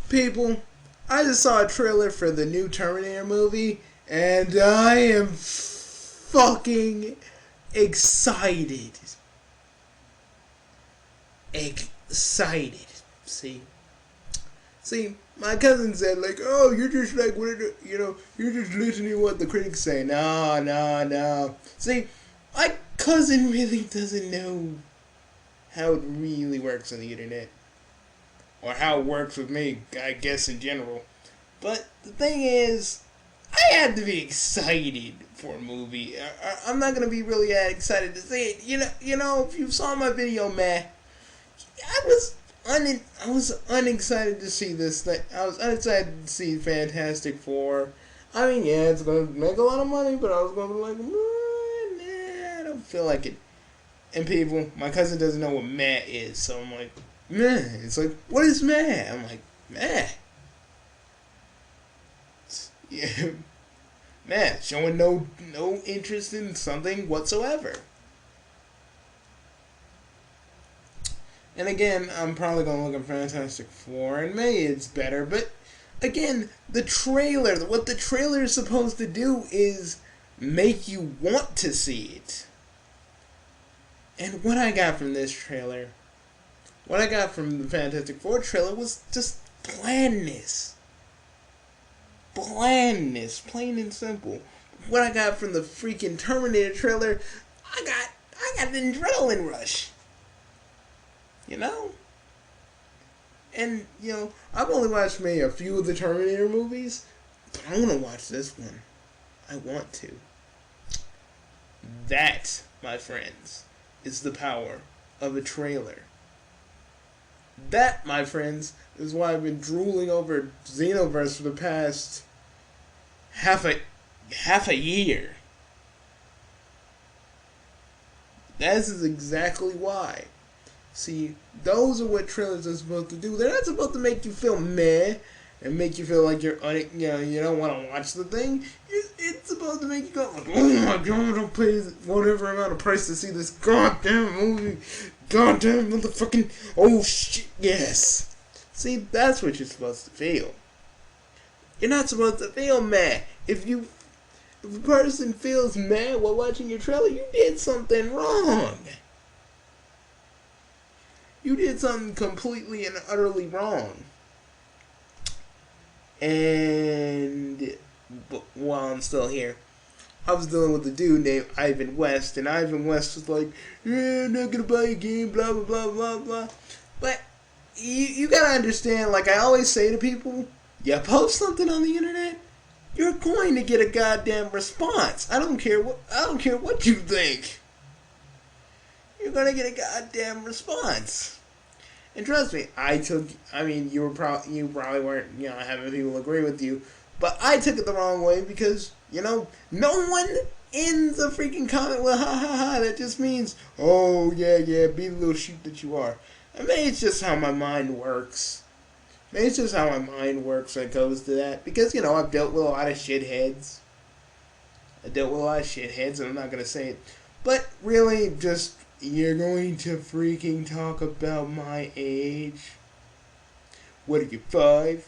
People, I just saw a trailer for the new Terminator movie, and I am fucking excited. Excited. See, my cousin said, like, oh, you're just like, you're just listening to what the critics say. No. See, my cousin really doesn't know how it really works on the internet. Or how it works with me, I guess, in general. But the thing is, I had to be excited for a movie. I'm not gonna be really that excited to see it. You know, if you saw my video, man, I was unexcited to see this thing. I was unexcited to see Fantastic Four. I mean, yeah, it's gonna make a lot of money, but I was gonna be like, nah, I don't feel like it. And people, my cousin doesn't know what meh is, so I'm like, meh. It's like, what is meh? I'm like, meh. Yeah, meh. Showing no interest in something whatsoever. And again, I'm probably gonna look at Fantastic Four, and maybe it's better, but again, the trailer, what the trailer is supposed to do is make you want to see it. And what I got from this trailer, what I got from the Fantastic Four trailer was just blandness. Blandness, plain and simple. What I got from the freaking Terminator trailer, I got an adrenaline rush. You know? And, I've only watched maybe a few of the Terminator movies, but I want to watch this one. I want to. That, my friends, is the power of a trailer. That, my friends, is why I've been drooling over Xenoverse for the past half a year. This is exactly why. See, those are what trailers are supposed to do. They're not supposed to make you feel meh and make you feel like you don't want to watch the thing. It's supposed to make you go, like, oh my god, I'll pay whatever amount of price to see this goddamn movie. Goddamn motherfucking, oh shit, yes. See, that's what you're supposed to feel. You're not supposed to feel meh. If a person feels mad while watching your trailer, you did something wrong. You did something completely and utterly wrong. And while I'm still here, I was dealing with a dude named Ivan West, and Ivan West was like, yeah, I'm not gonna buy a game, blah, blah, blah, blah, blah. But you gotta understand, like I always say to people, you post something on the internet, you're going to get a goddamn response. I don't care what you think. You're gonna get a goddamn response. And trust me, you probably weren't, having people agree with you, but I took it the wrong way because, no one in the freaking comment will ha ha ha. That just means, oh yeah, be the little sheep that you are. I mean, it's just how my mind works. When it goes to that. Because, I've dealt with a lot of shitheads. And I'm not going to say it. But really, just, you're going to freaking talk about my age? What are you, 5?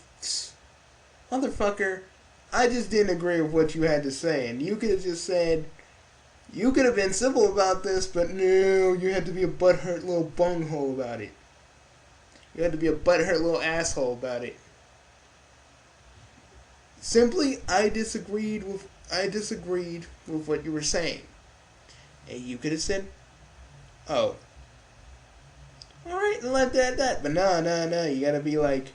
Motherfucker, I just didn't agree with what you had to say. And you could have just said, you could have been simple about this, but no, you had to be a butthurt little bunghole about it. You had to be a butthurt little asshole about it. Simply, I disagreed with what you were saying. And you could have said, oh, alright, and left it at that. But no, you gotta be like,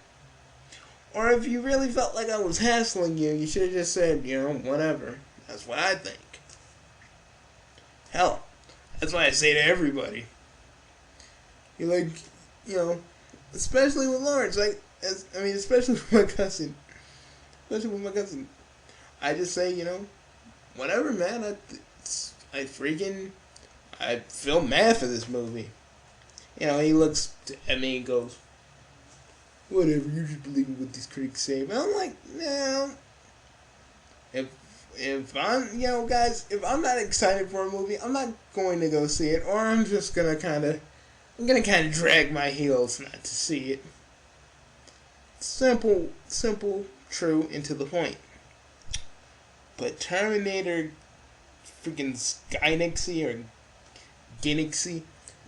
or if you really felt like I was hassling you, you should have just said, whatever. That's what I think. Hell, that's what I say to everybody. You're like, especially with Lawrence, especially with my cousin. I just say, whatever, man. I feel mad for this movie. He looks at me and goes, whatever, you just believe in what these critics say. But I'm like, no. If I'm, guys, if I'm not excited for a movie, I'm not going to go see it, or I'm just gonna kind of drag my heels not to see it. simple, true, and to the point. But Terminator freaking Skynixy or Ginixy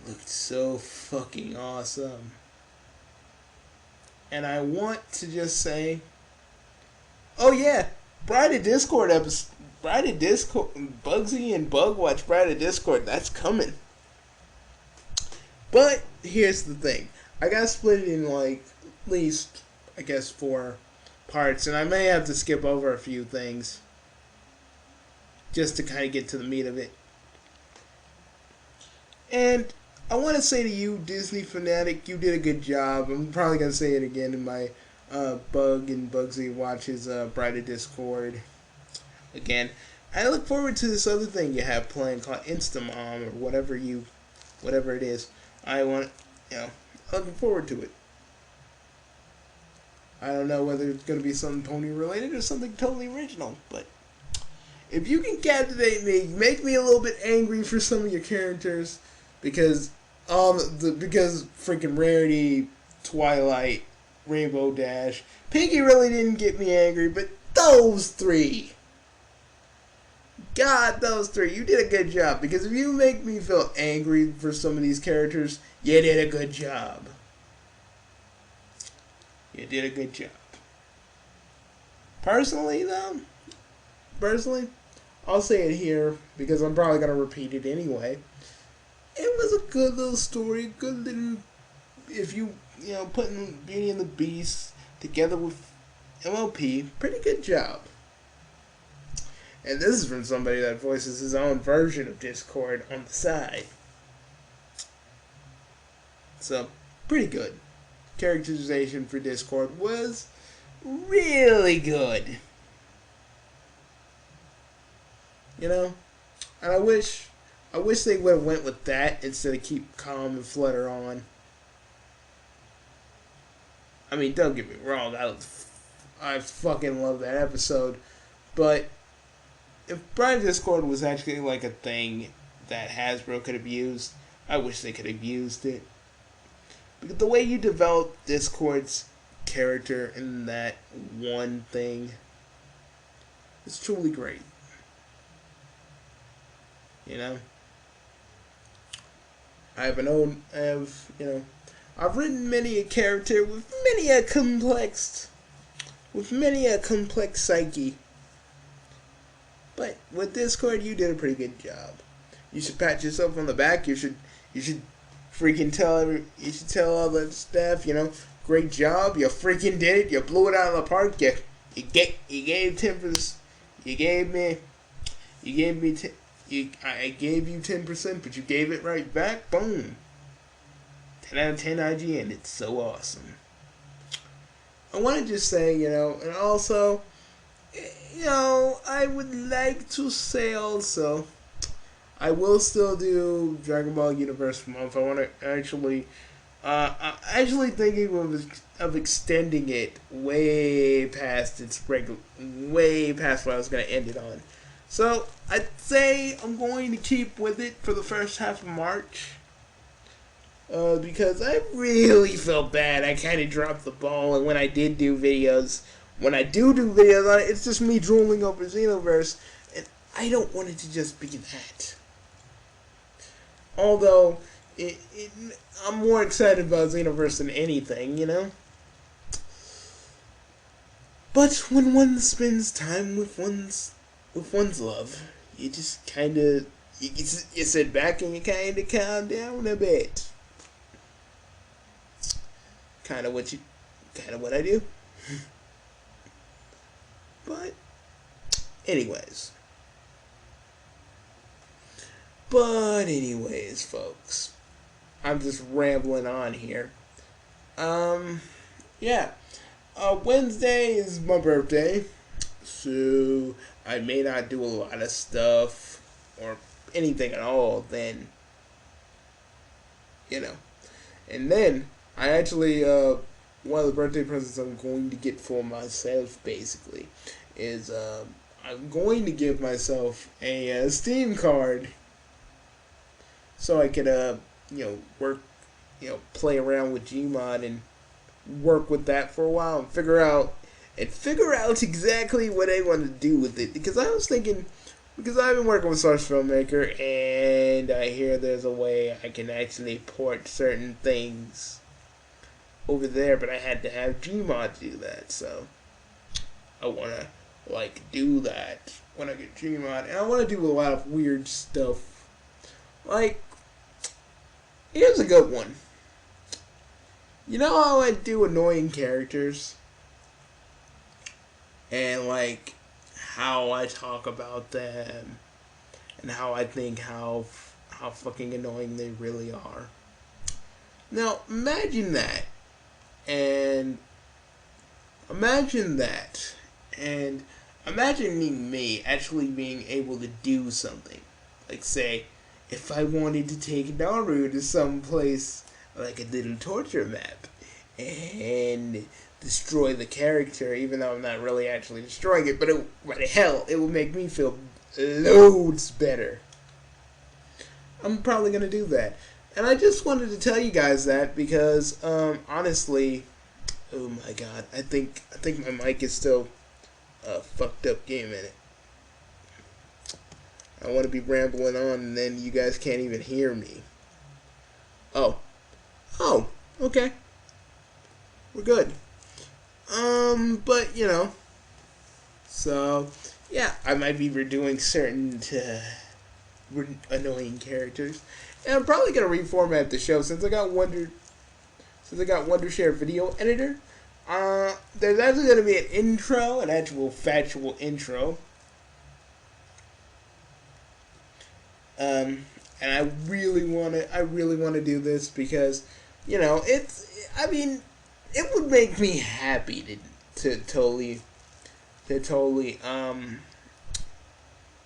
looked so fucking awesome. And I want to just say, oh yeah, Bride of Discord episode, Bride of Discord, Bugsy and Bugwatch Bride of Discord, that's coming. But here's the thing, I gotta split it in like at least, I guess, 4 parts, and I may have to skip over a few things just to kind of get to the meat of it. And I want to say to you, Disney fanatic, you did a good job. I'm probably going to say it again in my Bug and Bugsy Watches Bride of Discord again. I look forward to this other thing you have playing called Instamom or whatever it is. I'm looking forward to it. I don't know whether it's going to be something pony related or something totally original, but if you can captivate me, make me a little bit angry for some of your characters, because freaking Rarity, Twilight, Rainbow Dash, Pinky really didn't get me angry, but those 3, God, those 3, you did a good job, because if you make me feel angry for some of these characters, you did a good job. You did a good job. Personally, I'll say it here because I'm probably going to repeat it anyway. It was a good little story, good little, if you putting Beauty and the Beast together with MLP, pretty good job. And this is from somebody that voices his own version of Discord on the side. So, pretty good. Characterization for Discord was really good. And I wish they would have went with that instead of keep calm and flutter on. I mean, don't get me wrong, I fucking love that episode, but if Bride of Discord was actually like a thing that Hasbro could have used, I wish they could have used it. Because the way you develop Discord's character in that one thing is truly great. I've written many a character with many a complex psyche. But with Discord, you did a pretty good job. You should pat yourself on the back. You should freaking tell all the staff, great job. You freaking did it. You blew it out of the park. You gave 10%. I gave you 10%, but you gave it right back. Boom. 10 out of 10 IGN. It's so awesome. I want to just say, and also, I would like to say also, I will still do Dragon Ball Universe month. I want to actually, I'm actually thinking of extending it way past what I was going to end it on. So, I'd say I'm going to keep with it for the first half of March. Because I really felt bad. I kind of dropped the ball, and when I do videos on it, it's just me drooling over Xenoverse, and I don't want it to just be that. Although, I'm more excited about Xenoverse than anything, But when one spends time with one's love, you just kind of, you sit back and you kind of calm down a bit. Kind of what I do. But, anyways, folks, I'm just rambling on here. Yeah. Wednesday is my birthday, so I may not do a lot of stuff or anything at all then. And then I actually, one of the birthday presents I'm going to get for myself, basically, is I'm going to give myself a Steam card so I could, work, play around with Gmod and work with that for a while and figure out exactly what I want to do with it. Because I was thinking, because I've been working with Source Filmmaker, and I hear there's a way I can actually port certain things over there, but I had to have Gmod do that, so I want to do that when I get Gmod, and I want to do a lot of weird stuff. Like, here's a good one. You know how I do annoying characters? And how I talk about them and how I think how fucking annoying they really are. Now, imagine that. And imagine that. And imagining me actually being able to do something. Like, say, if I wanted to take Naru to some place like a little torture map and destroy the character, even though I'm not really actually destroying it, but hell, it will make me feel loads better. I'm probably gonna do that. And I just wanted to tell you guys that because, honestly, oh my god, I think my mic is still fucked up. Game in it. I want to be rambling on, and then you guys can't even hear me. Oh, okay, we're good. But so yeah, I might be redoing certain annoying characters, and I'm probably gonna reformat the show since I got Wondershare Video Editor. There's actually gonna be an intro, an actual factual intro. And I really want to do this because, it would make me happy to totally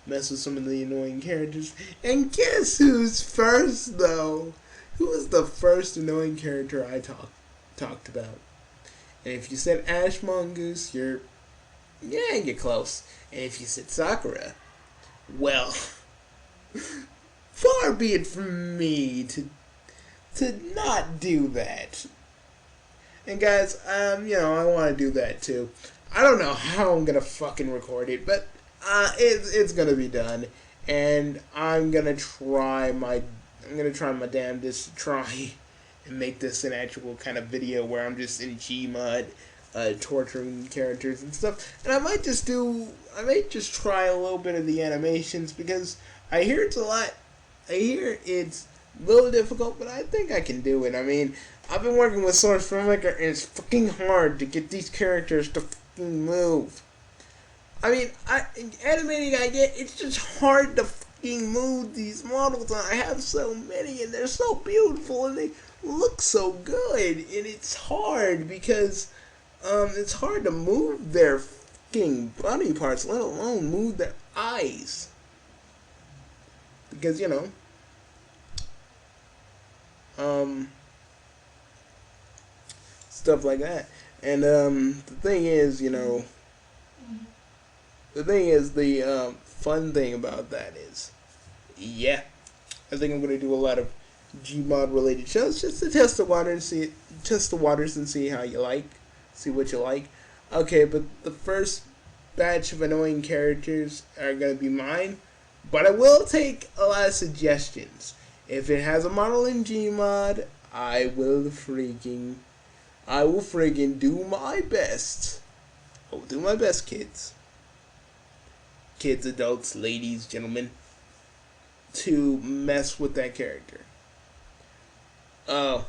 mess with some of the annoying characters. And guess who's first though? Who was the first annoying character I talked about? And if you said Ash Mongoose, you're close. And if you said Sakura, well, far be it from me to not do that. And guys, I want to do that too. I don't know how I'm gonna fucking record it, but it's gonna be done, and I'm gonna try my damnedest to try and make this an actual kind of video where I'm just in Gmod, torturing characters and stuff. And I might just try a little bit of the animations because I hear it's a little difficult, but I think I can do it. I mean, I've been working with Source Filmmaker, and it's fucking hard to get these characters to fucking move. I mean, animating I get, it's just hard to fucking move these models. I have so many, and they're so beautiful, and they look so good, and it's hard because, it's hard to move their fucking body parts, let alone move their eyes. Because, stuff like that. And the thing is, the fun thing about that is, yeah, I think I'm going to do a lot of Gmod related shows just to test the waters and see how you like, see what you like. Okay, but the first batch of annoying characters are going to be mine, but I will take a lot of suggestions. If it has a model in Gmod, I will friggin' do my best. I will do my best, kids. Kids, adults, ladies, gentlemen, to mess with that character. Oh,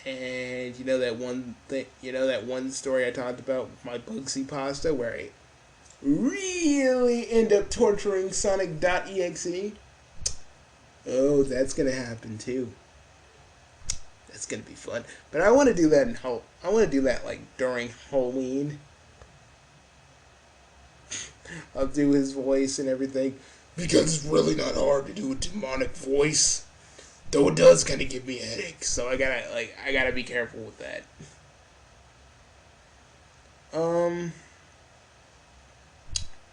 and that one story I talked about with my Bugsy pasta where I really end up torturing Sonic.exe? Oh, that's gonna happen too. That's gonna be fun. But I want to do that during Halloween. I'll do his voice and everything because it's really not hard to do a demonic voice. Though it does kind of give me a headache, so I gotta be careful with that.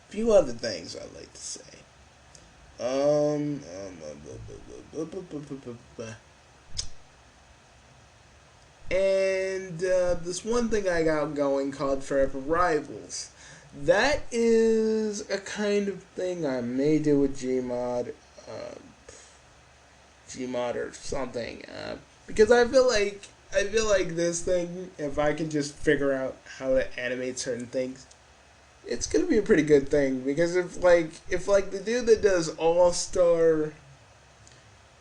Few other things I'd like to say. And this one thing I got going called Forever Rivals. That is a kind of thing I may do with Gmod, Gmod or something, because I feel like this thing, if I can just figure out how to animate certain things, it's gonna be a pretty good thing. Because if the dude that does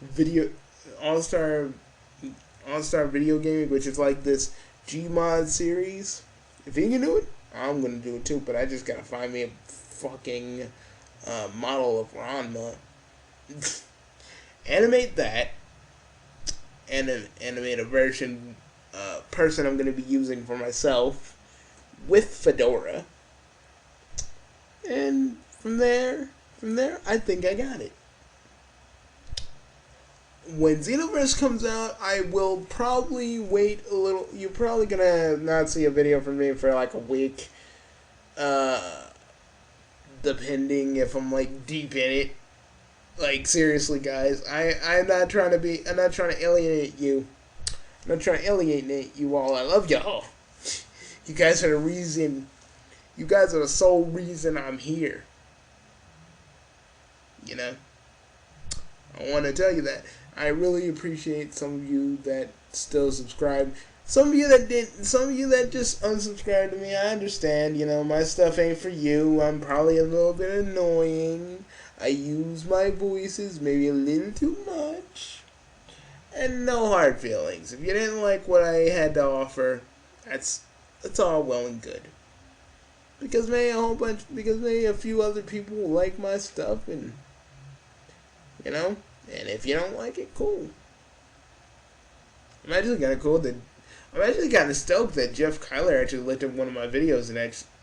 video, All Star All Star Video Gaming, which is like this Gmod series, if he can do it, I'm gonna do it too. But I just gotta find me a fucking model of Ranma, animate that, and then animate a version person I'm gonna be using for myself with Fedora, and from there, I think I got it. When Xenoverse comes out, I will probably wait a little. You're probably gonna not see a video from me for like a week, depending if I'm like deep in it. Like seriously, guys, I'm not trying to alienate you. I'm not trying to alienate you all. I love y'all. You guys are the reason. You guys are the sole reason I'm here. You know, I want to tell you that. I really appreciate some of you that still subscribe. Some of you that didn't. Some of you that just unsubscribed to me. I understand. You know, my stuff ain't for you. I'm probably a little bit annoying. I use my voices maybe a little too much. And no hard feelings. If you didn't like what I had to offer, that's all well and good. Because maybe a few other people will like my stuff, and you know. And if you don't like it, cool. I'm actually kind of stoked that Jeff Kyler actually looked at one of my videos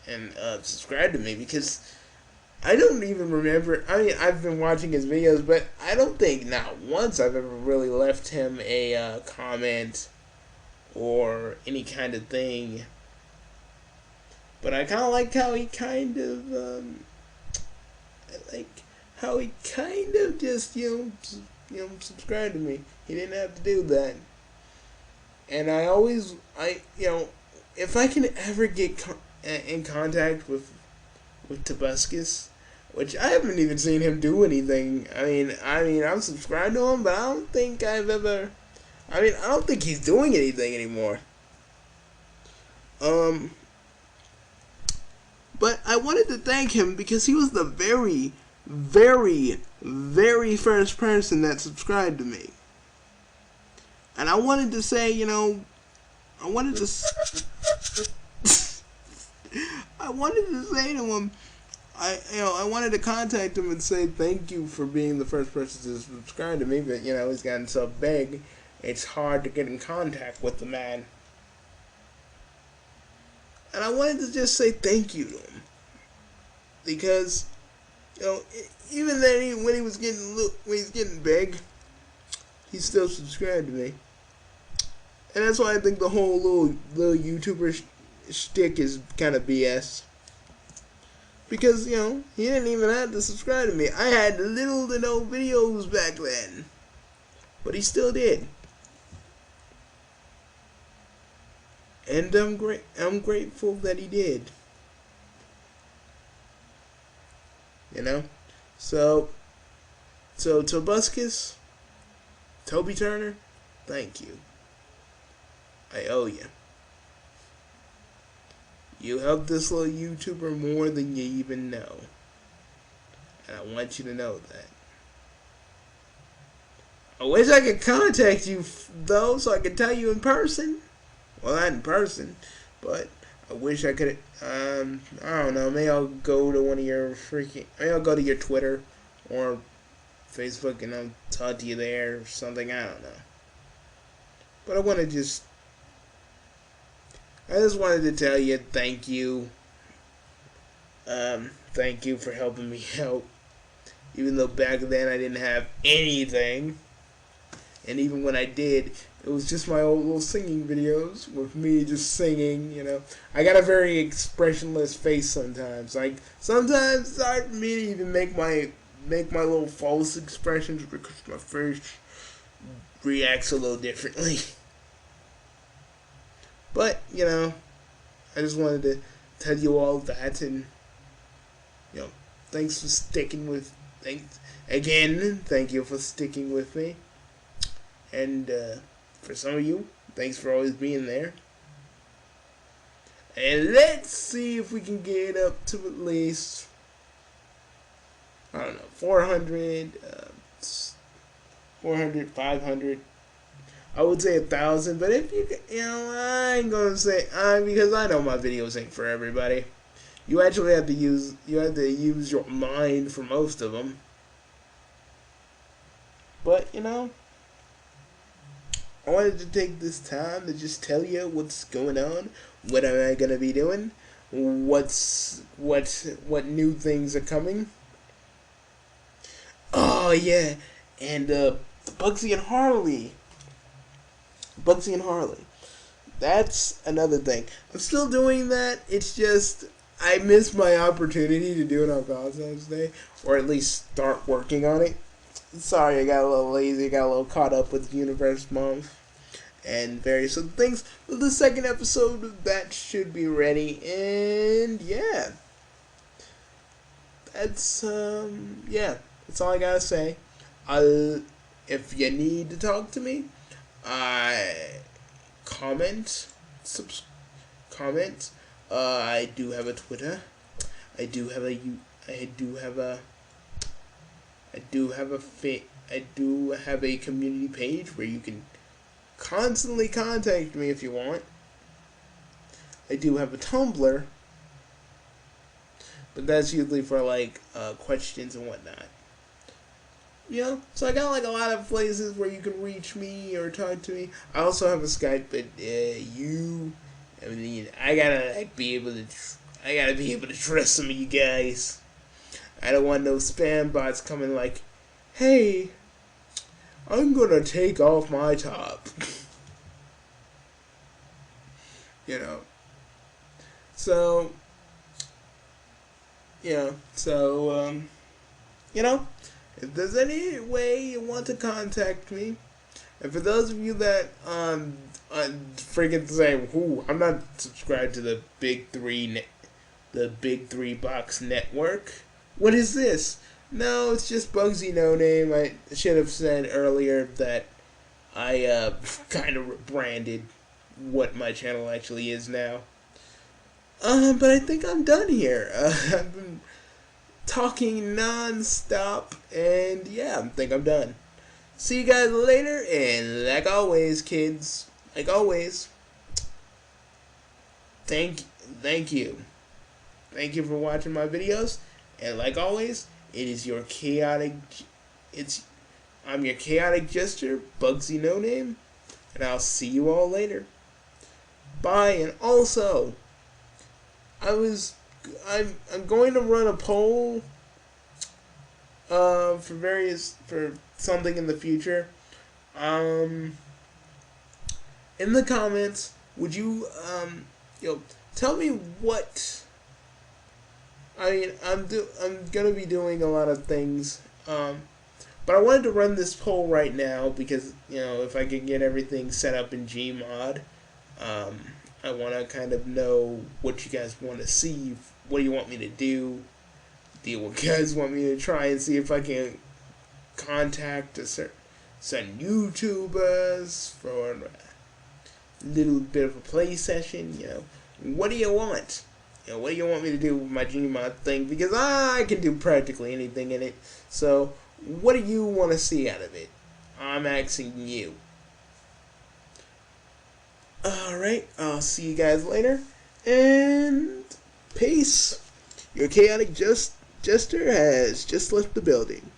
and subscribed to me, because I don't even remember. I mean, I've been watching his videos, but I don't think not once I've ever really left him a comment or any kind of thing. But I kind of like how he kind of just subscribed to me. He didn't have to do that. And if I can ever get in contact with Tobuscus, which I haven't even seen him do anything. I mean, I'm subscribed to him, but I don't think I don't think he's doing anything anymore. But I wanted to thank him because he was the very, very, very first person that subscribed to me. And I wanted to say, I wanted to say to him, I wanted to contact him and say thank you for being the first person to subscribe to me, but, he's gotten so big, it's hard to get in contact with the man. And I wanted to just say thank you to him. Because, even then, when he's getting big, he still subscribed to me. And that's why I think the whole little YouTuber shtick is kind of BS. Because, he didn't even have to subscribe to me. I had little to no videos back then. But he still did. And I'm grateful that he did. So Tobuscus, Toby Turner, thank you. I owe you. You helped this little YouTuber more than you even know. And I want you to know that. I wish I could contact you, though, so I could tell you in person. Well, not in person, but I wish I could. I don't know. Maybe I'll go to maybe I'll go to your Twitter or Facebook and I'll talk to you there or something. I don't know. But I just wanted to tell you thank you. Thank you for helping me out. Even though back then I didn't have anything. And even when I did, it was just my old little singing videos with me just singing, I got a very expressionless face sometimes. Like, sometimes it's hard for me to even make my little false expressions because my face reacts a little differently. But, I just wanted to tell you all that, and, thanks for sticking with, thank you for sticking with me, and, for some of you, thanks for always being there, and let's see if we can get up to at least, 400, 400, 500. I would say 1,000, but if I ain't gonna say because I know my videos ain't for everybody. You actually have to use your mind for most of them. But I wanted to take this time to just tell you what's going on, what am I gonna be doing, what new things are coming. Oh yeah, and Bugsy and Harley. That's another thing. I'm still doing that. It's just I missed my opportunity to do it on Valentine's Day, or at least start working on it. Sorry, I got a little lazy. Got a little caught up with Universe Month and various other things. But the second episode of that should be ready, and yeah, that's that's all I gotta say. If you need to talk to me, comment. I do have a Twitter. I do have a community page where you can constantly contact me if you want. I do have a Tumblr, but that's usually for questions and whatnot. So I got a lot of places where you can reach me or talk to me. I also have a Skype, but I gotta be able to trust some of you guys. I don't want no spam bots coming like, "Hey, I'm gonna take off my top." So if there's any way you want to contact me, and for those of you that freaking say, I'm not subscribed to the Big Three Box Network. What is this? No, it's just Bugsy No Name. I should have said earlier that I kind of rebranded what my channel actually is now. But I think I'm done here. I've been talking non-stop, and yeah, I think I'm done. See you guys later, and like always, kids, thank you for watching my videos, and like always, I'm your chaotic jester, Bugsy No Name, and I'll see you all later. Bye. And also, I'm going to run a poll for something in the future. In the comments, would you tell me what I'm gonna be doing a lot of things, but I wanted to run this poll right now because if I can get everything set up in Gmod, I want to kind of know what you guys want to see. What do you want me to do? Do you guys want me to try and see if I can contact certain YouTubers for a little bit of a play session? What do you want? What do you want me to do with my Gmod thing? Because I can do practically anything in it. So, what do you want to see out of it? I'm asking you. Alright, I'll see you guys later. And peace. Your chaotic jester has just left the building.